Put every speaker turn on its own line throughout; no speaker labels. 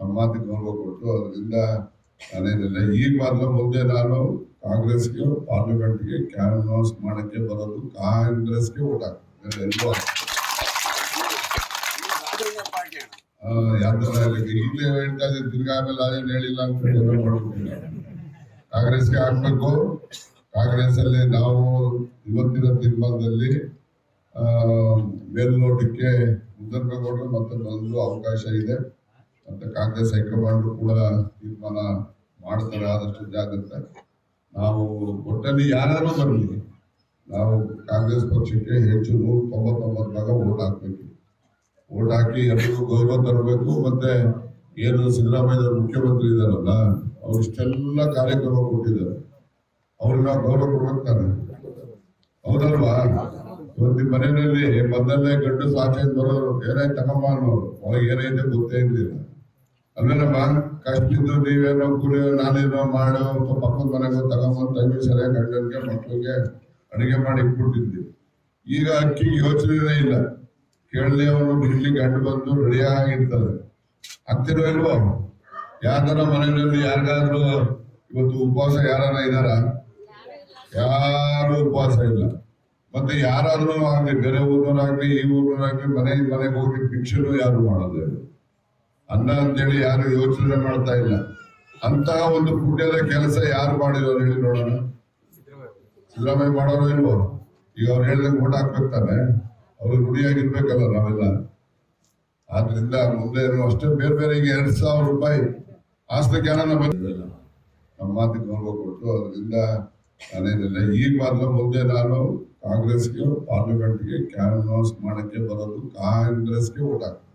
ನಮ್ಮ ಮಾತಿಗೆ ಗೌರವ ಕೊಟ್ಟು ಅದರಿಂದ ನಾನೇನಿಲ್ಲ. ಈಗ ಮಾತ್ರ ಮುಂದೆ ನಾನು ಕಾಂಗ್ರೆಸ್ಗೆ ಪಾರ್ಲಿಮೆಂಟ್ಗೆ ಕ್ಯಾನ್ವಾಸ್ ಮಾಡಕ್ಕೆ ಬರೋದು ಕಾಂಗ್ರೆಸ್ಗೆ ಓಟ್ ಹಾಕ್ತೀನಿ. ಈಗಲೇ ಹೇಳ್ತಾ ಇದ್ದೀನಿ, ತಿರ್ಗಾ ಆಮೇಲೆ ಅದೇನು ಹೇಳಿಲ್ಲ ಅಂತ ಮಾಡ್ಬಿಟ್ಟಿಲ್ಲ. ಕಾಂಗ್ರೆಸ್ಗೆ ಹಾಕ್ಬೇಕು. ಕಾಂಗ್ರೆಸ್ ಅಲ್ಲಿ ನಾವು ಇವತ್ತಿನ ತೀರ್ಮಾನದಲ್ಲಿ ಮೇಲ್ನೋಟಕ್ಕೆ ಮುದ್ದನ್ಮೇಗೌಡರು ಮತ್ತೊಂದು ಅವಕಾಶ ಇದೆ. ಮತ್ತೆ ಕಾಂಗ್ರೆಸ್ ಹೈಕಮಾಂಡ್ ಕೂಡ ತೀರ್ಮಾನ ಮಾಡ್ತಾರೆ. ಆದಷ್ಟು ಜಾಗ್ರತೆ. ನಾವು ಒಟ್ಟಲ್ಲಿ ಯಾರು ಬರಲಿ, ನಾವು ಕಾಂಗ್ರೆಸ್ ಪಕ್ಷಕ್ಕೆ ಹೆಚ್ಚು 199 ಭಾಗ ಓಟ್ ಹಾಕ್ಬೇಕು. ಓಟ್ ಹಾಕಿ ಎಲ್ಲರಿಗೂ ಗೌರವ ತರಬೇಕು. ಮತ್ತೆ ಏನು ಸಿದ್ದರಾಮಯ್ಯ ಮುಖ್ಯಮಂತ್ರಿ ಇದಾರಲ್ಲ, ಅವ್ರು ಇಷ್ಟೆಲ್ಲ ಕಾರ್ಯಕ್ರಮ ಕೊಟ್ಟಿದ್ದಾರೆ, ಅವ್ರಿಗೆ ನಾವು ಗೌರವ ಕೊಡ್ಬೇಕು ತಾನೆ, ಹೌದಲ್ವಾ? ಇವತ್ತು ಮನೆಯಲ್ಲಿ ಮೊದಲನೇ ಗಂಡು ಸಾಚೆ ಬರೋರು ಏನಾಯ್ತು ತಗೊಂಬ ಅನ್ನೋರು, ಅವಾಗ ಏನೈತೆ ಗೊತ್ತೇ ಇರಲಿಲ್ಲ. ಅಲ್ವೇನಮ್ಮ, ಕಷ್ಟಿದ್ದು ನೀವೇನೋ ಕುರಿ ನಾನೇನೋ ಮಾಡೋ ಪಕ್ಕದ ಮನೆಗೆ ತಗೊಂಬಂದು ಟೈಮಿ ಸರಿಯಾಗಿ ಗಂಡನಿಗೆ ಮಕ್ಕಳಿಗೆ ಅಡುಗೆ ಮಾಡಿ ಇಟ್ಬಿಟ್ಟಿದ್ವಿ. ಈಗ ಅಕ್ಕಿ ಯೋಚನೆ ಇಲ್ಲ, ಕೇಳಲಿ ಅವನು ಬಿಡ್ಲಿ ಗಂಡು ಬಂದು ರೆಡಿಯಾಗಿರ್ತದೆ. ಆಗ್ತಿರೋ ಇಲ್ವೋ? ಯಾವ್ದಾರ ಮನೆಯಲ್ಲಿ ಯಾರಿಗಾದ್ರೂ ಇವತ್ತು ಉಪವಾಸ ಯಾರನ್ನ ಇದಾರ? ಯಾರು ಉಪವಾಸ ಇಲ್ಲ. ಮತ್ತೆ ಯಾರಾದ್ರೂ ಆಗ್ಲಿ, ಬೇರೆ ಊರವರಾಗ್ಲಿ ಈ ಊರವರಾಗ್ಲಿ ಮನೆಗೆ ಹೋಗಿ ಭಿಕ್ಷೆನೂ ಯಾರು ಮಾಡೋದು ಅನ್ನ ಅಂತೇಳಿ ಯಾರು ಯೋಚನೆ ಮಾಡ್ತಾ ಇಲ್ಲ. ಅಂತ ಒಂದು ಪುಣ್ಯದ ಕೆಲಸ ಯಾರು ಮಾಡಿರೋರು ಹೇಳಿ ನೋಡೋಣ? ಸಿದ್ದರಾಮಯ್ಯ ಮಾಡೋರು ಇಲ್ವೋ? ಈಗ ಅವ್ರು ಹೇಳ್ದಂಗೆ ಓಟ್ ಹಾಕ್ಬೇಕಾನೆ, ಅವ್ರಿಗೆ ರೂಢಿಯಾಗಿರ್ಬೇಕಲ್ಲ ನಾವೆಲ್ಲ. ಆದ್ರಿಂದ ಮುಂದೆ ಅಷ್ಟೇ ಬೇರೆ ಬೇರೆ ಈಗ 2,000 ರೂಪಾಯಿ ಆಸ್ತಿ ಜ್ಞಾನ ಬಂದಿಲ್ಲ. ನಮ್ಮ ಮಾತಿಗೆ ಗೌರವ ಕೊಟ್ಟು ಅದರಿಂದ ನಾನೇನಿಲ್ಲ. ಈಗ ಮಾತ್ರ ಮುಂದೆ ನಾನು ಕಾಂಗ್ರೆಸ್ಗೆ ಪಾರ್ಲಿಮೆಂಟ್ಗೆ ಕ್ಯಾನ್ವಾಸ್ ಮಾಡಕ್ಕೆ ಬರೋದು ಕಾಂಗ್ರೆಸ್ಗೆ ಓಟ್ ಹಾಕ್ತೀನಿ.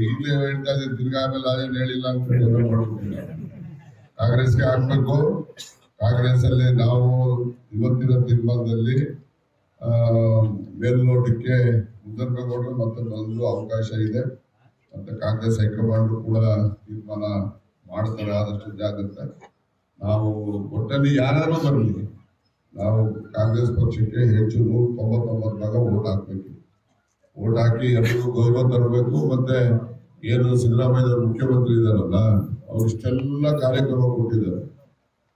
ಈಗಲೇ ಹೇಳ್ತಾ ಇದ್ದೀನಿ, ತಿರ್ಗಾ ಆಮೇಲೆ ಅದೇನು ಹೇಳಿಲ್ಲ ಅಂತ ಮಾಡ್ಬಿಟ್ಟಿಲ್ಲ. ಕಾಂಗ್ರೆಸ್ಗೆ ಹಾಕ್ಬೇಕು. ಕಾಂಗ್ರೆಸ್ ಅಲ್ಲಿ ನಾವು ಇವತ್ತಿನ ತೀರ್ಮಾನದಲ್ಲಿ ಮೇಲ್ನೋಟಕ್ಕೆ ಮುದ್ದನ್ಮೇಗೌಡರು ಮತ್ತೊಂದು ಅವಕಾಶ ಇದೆ. ಮತ್ತೆ ಕಾಂಗ್ರೆಸ್ ಹೈಕಮಾಂಡ್ ಕೂಡ ತೀರ್ಮಾನ ಮಾಡ್ತಾರೆ. ಆದಷ್ಟು ಜಾಗ್ರತೆ. ನಾವು ಒಟ್ಟಲ್ಲಿ ಯಾರು ಬರಲಿ, ನಾವು ಕಾಂಗ್ರೆಸ್ ಪಕ್ಷಕ್ಕೆ ಹೆಚ್ಚು 199 ಭಾಗ ಓಟ್ ಹಾಕ್ಬೇಕು. ಓಟ್ ಹಾಕಿ ಎಲ್ಲರಿಗೂ ಗೌರವ ತರಬೇಕು. ಮತ್ತೆ ಏನು ಸಿದ್ದರಾಮಯ್ಯ ಮುಖ್ಯಮಂತ್ರಿ ಇದಾರಲ್ಲ, ಅವ್ರು ಇಷ್ಟೆಲ್ಲ ಕಾರ್ಯಕ್ರಮ ಕೊಟ್ಟಿದ್ದಾರೆ,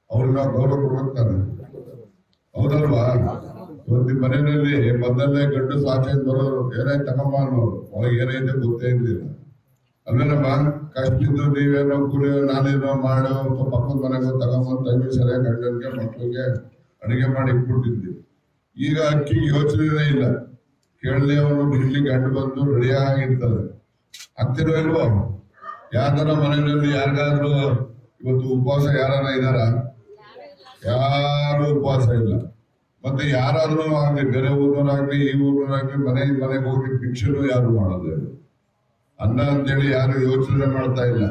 ಅವ್ರಿಗೆ ನಾವು ಗೌರವ ಕೊಡ್ಬೇಕು ತಾನೆ, ಹೌದಲ್ವಾ? ಇವತ್ತು ಮನೆಯಲ್ಲಿ ಮೊದಲನೇ ಗಂಡು ಸಾಚೆ ಬರೋರು ಏನಾಯ್ತು ತಗೊಂಬ ಅನ್ನೋರು, ಅವಾಗ ಏನೈತೆ ಗೊತ್ತೇ ಇರಲಿಲ್ಲ. ಅಲ್ವೇನಮ್ಮ, ಕಷ್ಟಿದ್ದು ನೀವೇನೋ ಕುರಿ ನಾನೇನೋ ಮಾಡೋ ಪಕ್ಕದ ಮನೆಗೆ ತಗೊಂಬಂದು ಟೈಮಿ ಸರಿಯಾಗಿ ಗಂಡನಿಗೆ ಮಕ್ಕಳಿಗೆ ಅಡುಗೆ ಮಾಡಿ ಇಟ್ಬಿಟ್ಟಿದ್ವಿ. ಈಗ ಅಕ್ಕಿ ಯೋಚನೆ ಇಲ್ಲ, ಕೇಳಲಿ ಅವನು ಬಿಡ್ಲಿ ಗಂಡು ಬಂದು ರೆಡಿಯಾಗಿರ್ತದೆ. ಆಗ್ತಿರೋ ಇಲ್ವೋ? ಯಾವ್ದಾರ ಮನೆಯಲ್ಲಿ ಯಾರಿಗಾದ್ರೂ ಇವತ್ತು ಉಪವಾಸ ಯಾರನ್ನ ಇದಾರ? ಯಾರು ಉಪವಾಸ ಇಲ್ಲ. ಮತ್ತೆ ಯಾರಾದ್ರೂ ಆಗ್ಲಿ, ಬೇರೆ ಊರವರಾಗ್ಲಿ ಈ ಊರವರಾಗ್ಲಿ ಮನೆಗೆ ಹೋಗಿ ಭಿಕ್ಷೆನೂ ಯಾರು ಮಾಡೋದು ಅನ್ನ ಅಂತೇಳಿ ಯಾರು ಯೋಚನೆ ಮಾಡ್ತಾ ಇಲ್ಲ.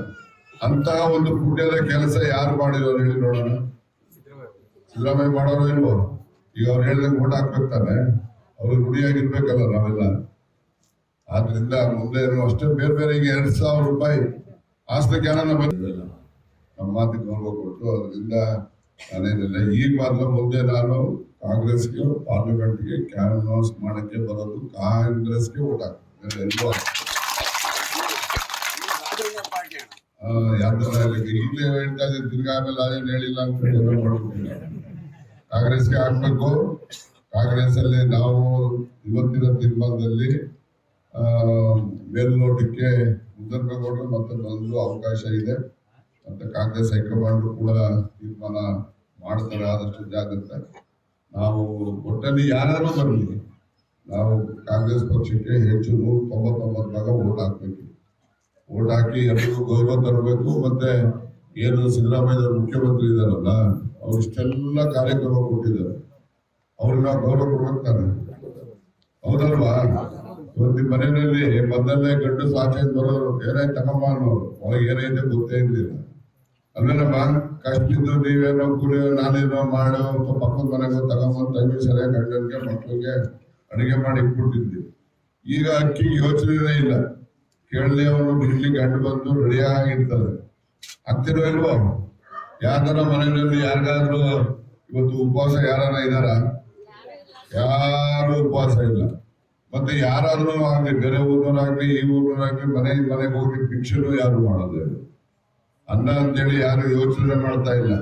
ಅಂತ ಒಂದು ಪುಣ್ಯದ ಕೆಲಸ ಯಾರು ಮಾಡಿರೋರು ಹೇಳಿ ನೋಡೋಣ? ಸಿದ್ದರಾಮಯ್ಯ ಮಾಡೋರು ಇಲ್ವೋ? ಈಗ ಅವ್ರು ಹೇಳ್ದಂಗೆ ಓಟ್ ಹಾಕ್ಬೇಕಾನೆ, ಅವ್ರಿಗೆ ರೂಢಿಯಾಗಿರ್ಬೇಕಲ್ಲ ನಾವೆಲ್ಲ. ಆದ್ರಿಂದ ಮುಂದೆ ಅಷ್ಟೇ ಬೇರೆ ಬೇರೆ ಈಗ 2,000 ರೂಪಾಯಿ ಆಸ್ತಿ ಜ್ಞಾನ ಬಂದಿಲ್ಲ. ನಮ್ಮ ಮಾತಿಗೆ ಗೌರವ ಕೊಟ್ಟು ಅದರಿಂದ ನಾನೇನಿಲ್ಲ. ಈಗ ಮಾತ್ರ ಮುಂದೆ ನಾನು ಕಾಂಗ್ರೆಸ್ಗೆ ಪಾರ್ಲಿಮೆಂಟ್ಗೆ ಕ್ಯಾನ್ವಾಸ್ ಮಾಡಕ್ಕೆ ಬರೋದು ಕಾಂಗ್ರೆಸ್ಗೆ ಓಟ್ ಹಾಕ್ತೀನಿ. ಈಗಲೇ ಹೇಳ್ತಾ ಇದ್ದೀನಿ, ತಿರ್ಗಾ ಆಮೇಲೆ ಅದೇನು ಹೇಳಿಲ್ಲ ಅಂತ ಮಾಡ್ಬಿಟ್ಟಿಲ್ಲ. ಕಾಂಗ್ರೆಸ್ಗೆ ಹಾಕ್ಬೇಕು. ಕಾಂಗ್ರೆಸ್ ಅಲ್ಲಿ ನಾವು ಇವತ್ತಿನ ತೀರ್ಮಾನದಲ್ಲಿ ಮೇಲ್ನೋಟಕ್ಕೆ ಮುದ್ದನ್ಮೇಗೌಡರು ಮತ್ತೊಂದು ಅವಕಾಶ ಇದೆ. ಮತ್ತೆ ಕಾಂಗ್ರೆಸ್ ಹೈಕಮಾಂಡ್ ಕೂಡ ತೀರ್ಮಾನ ಮಾಡ್ತಾರೆ. ಆದಷ್ಟು ಜಾಗ್ರತೆ. ನಾವು ಒಟ್ಟಲ್ಲಿ ಯಾರು ಬರಲಿ, ನಾವು ಕಾಂಗ್ರೆಸ್ ಪಕ್ಷಕ್ಕೆ ಹೆಚ್ಚು 199 ಭಾಗ ಓಟ್ ಹಾಕ್ಬೇಕು. ಓಟ್ ಹಾಕಿ ಎಲ್ಲರಿಗೂ ಗೌರವ ತರಬೇಕು. ಮತ್ತೆ ಏನು ಸಿದ್ದರಾಮಯ್ಯ ಮುಖ್ಯಮಂತ್ರಿ ಇದಾರಲ್ಲ, ಅವ್ರು ಇಷ್ಟೆಲ್ಲ ಕಾರ್ಯಕ್ರಮ ಕೊಟ್ಟಿದ್ದಾರೆ, ಅವ್ರಿಗೆ ನಾವು ಗೌರವ ಕೊಡ್ಬೇಕು ತಾನೆ, ಹೌದಲ್ವಾ? ಇವತ್ತು ಮನೆಯಲ್ಲಿ ಮೊದಲನೇ ಗಂಡು ಸಾಚೆ ಬರೋರು ಏನಾಯ್ತು ತಗೊಂಬ ಅನ್ನೋರು, ಅವಾಗ ಏನೈತೆ ಗೊತ್ತೇ ಇರಲಿಲ್ಲ. ಅಲ್ವೇನಮ್ಮ, ಕಷ್ಟಿದ್ದು ನೀವೇನೋ ಕುರಿ ನಾನೇನೋ ಮಾಡೋ ಪಕ್ಕದ ಮನೆಗೆ ತಗೊಂಬಂದು ಟೈಮಿ ಸರಿಯಾಗಿ ಗಂಡನಿಗೆ ಮಕ್ಕಳಿಗೆ ಅಡುಗೆ ಮಾಡಿ ಇಟ್ಬಿಟ್ಟಿದ್ವಿ. ಈಗ ಅಕ್ಕಿ ಯೋಚನೆ ಇಲ್ಲ, ಕೇಳಲಿ ಅವನು ಬಿಡ್ಲಿ ಗಂಡು ಬಂದು ರೆಡಿಯಾಗಿರ್ತದೆ. ಆಗ್ತಿರೋ ಇಲ್ವೋ? ಯಾವ್ದಾರ ಮನೆಯಲ್ಲಿ ಯಾರಿಗಾದ್ರೂ ಇವತ್ತು ಉಪವಾಸ ಯಾರನ್ನ ಇದಾರ? ಯಾರು ಉಪವಾಸ ಇಲ್ಲ. ಮತ್ತೆ ಯಾರಾದ್ರೂ ಆಗ್ಲಿ, ಬೇರೆ ಊರಿನವರಾಗ್ಲಿ ಈ ಊರಿನವರಾಗ್ಲಿ ಮನೆಗೆ ಹೋಗಿ ಭಿಕ್ಷೆನೂ ಯಾರು ಮಾಡೋದು ಅನ್ನ ಅಂತೇಳಿ ಯಾರು ಯೋಚನೆ ಮಾಡ್ತಾ ಇಲ್ಲ.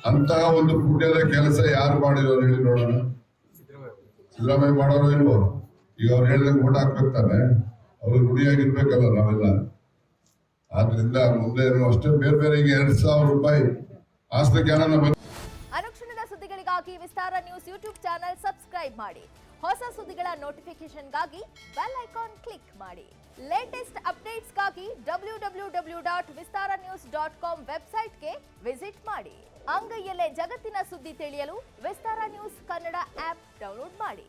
ಅಂತ ಒಂದು ಪುಣ್ಯದ ಕೆಲಸ ಯಾರು ಮಾಡಿರೋರು ಹೇಳಿ ನೋಡೋಣ. ಸಿದ್ದರಾಮಯ್ಯ ಮಾಡೋರು ಇಲ್ವೋ? ಈಗ ಅವ್ರು ಹೇಳ್ದಂಗೆ ಓಟ್ ಹಾಕ್ಬೇಕಾನೆ, ಅವ್ರಿಗೆ ರುಣಿಯಾಗಿರ್ಬೇಕಲ್ಲ ನಾವೆಲ್ಲ. ಆದ್ರಿಂದ ಮುಂದೆ ಅಷ್ಟೇ ಬೇರೆ ಬೇರೆ ಈಗ 2,000 ರೂಪಾಯಿ ಆಸ್ತಿ ಜ್ಞಾನ.
ಅನುಕ್ಷಣದ ಸುದ್ದಿಗಳಿಗಾಗಿ ವಿಸ್ತಾರ ನ್ಯೂಸ್ ಯೂಟ್ಯೂಬ್ ಚಾನೆಲ್ ಸಬ್ಸ್ಕ್ರೈಬ್ ಮಾಡಿ. ಹೊಸ ಸುದ್ದಿಗಳ ನೋಟಿಫಿಕೇಶನ್ಗಾಗಿ ಬೆಲ್ ಐಕಾನ್ ಕ್ಲಿಕ್ ಮಾಡಿ. ಲೇಟೆಸ್ಟ್ ಅಪ್ಡೇಟ್ಸ್ಗಾಗಿ www.vistaranews.com ವೆಬ್ಸೈಟ್ಗೆ ವಿಸಿಟ್ ಮಾಡಿ. ಅಂಗೈಯಲ್ಲೇ ಜಗತ್ತಿನ ಸುದ್ದಿ ತಿಳಿಯಲು ವಿಸ್ತಾರ ನ್ಯೂಸ್ ಕನ್ನಡ ಆಪ್ ಡೌನ್ಲೋಡ್ ಮಾಡಿ.